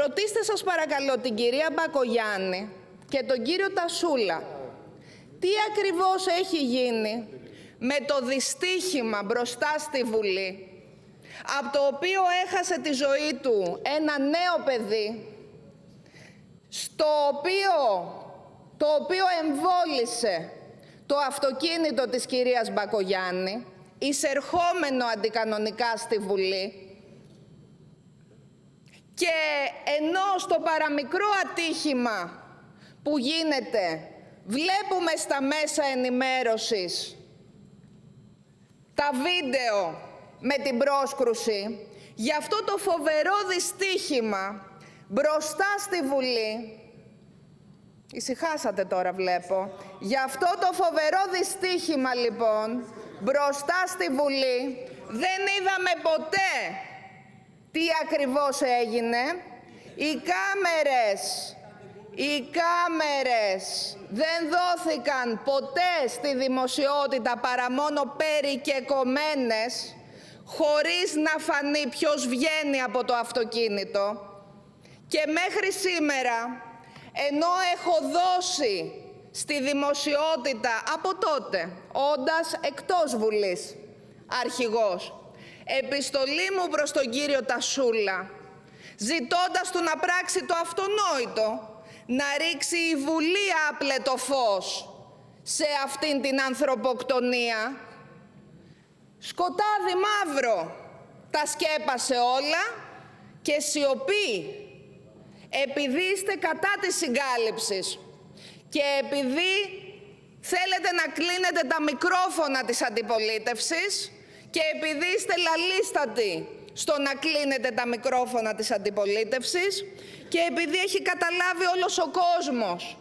Ρωτήστε σας παρακαλώ την κυρία Μπακογιάννη και τον κύριο Τασούλα τι ακριβώς έχει γίνει με το δυστύχημα μπροστά στη Βουλή, από το οποίο έχασε τη ζωή του ένα νέο παιδί, το οποίο εμβόλισε το αυτοκίνητο της κυρίας Μπακογιάννη, εισερχόμενο αντικανονικά στη Βουλή, και ενώ στο παραμικρό ατύχημα που γίνεται βλέπουμε στα μέσα ενημέρωσης τα βίντεο με την πρόσκρουση, για αυτό το φοβερό δυστύχημα μπροστά στη Βουλή, ησυχάσατε τώρα βλέπω, για αυτό το φοβερό δυστύχημα λοιπόν μπροστά στη Βουλή δεν είδαμε ποτέ τι ακριβώς έγινε. Οι κάμερες δεν δόθηκαν ποτέ στη δημοσιότητα παρά μόνο περικεκομμένες, χωρίς να φανεί ποιος βγαίνει από το αυτοκίνητο. Και μέχρι σήμερα, ενώ έχω δώσει στη δημοσιότητα από τότε, όντας εκτός Βουλής αρχηγός, επιστολή μου προς τον κύριο Τασούλα, ζητώντας του να πράξει το αυτονόητο, να ρίξει η Βουλή άπλετο φως σε αυτήν την ανθρωποκτονία, σκοτάδι μαύρο τα σκέπασε όλα και σιωπή, επειδή είστε κατά της συγκάλυψης και επειδή θέλετε να κλείνετε τα μικρόφωνα της αντιπολίτευσης και επειδή είστε λαλίστατοι στο να κλείνετε τα μικρόφωνα της αντιπολίτευσης και επειδή έχει καταλάβει όλος ο κόσμος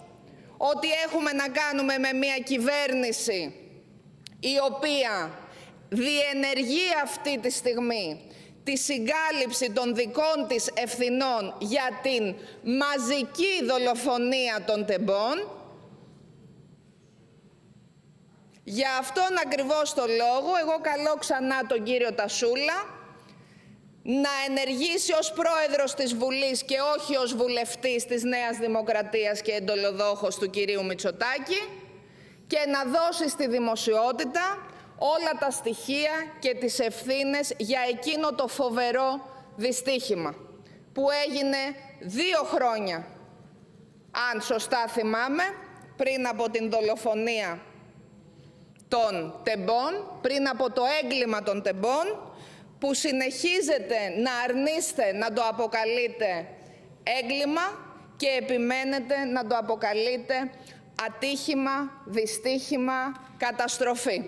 ότι έχουμε να κάνουμε με μια κυβέρνηση η οποία διενεργεί αυτή τη στιγμή τη συγκάλυψη των δικών της ευθυνών για την μαζική δολοφονία των τεμπών. Για αυτόν ακριβώς το λόγο, εγώ καλώ ξανά τον κύριο Τασούλα να ενεργήσει ως πρόεδρος της Βουλής και όχι ως βουλευτής της Νέας Δημοκρατίας και εντολοδόχος του κυρίου Μητσοτάκη και να δώσει στη δημοσιότητα όλα τα στοιχεία και τις ευθύνες για εκείνο το φοβερό δυστύχημα που έγινε 2 χρόνια, αν σωστά θυμάμαι, πριν από την δολοφονία των τεμπών, πριν από το έγκλημα των τεμπών, που συνεχίζετε να αρνείστε να το αποκαλείτε έγκλημα και επιμένετε να το αποκαλείτε ατύχημα, δυστύχημα, καταστροφή.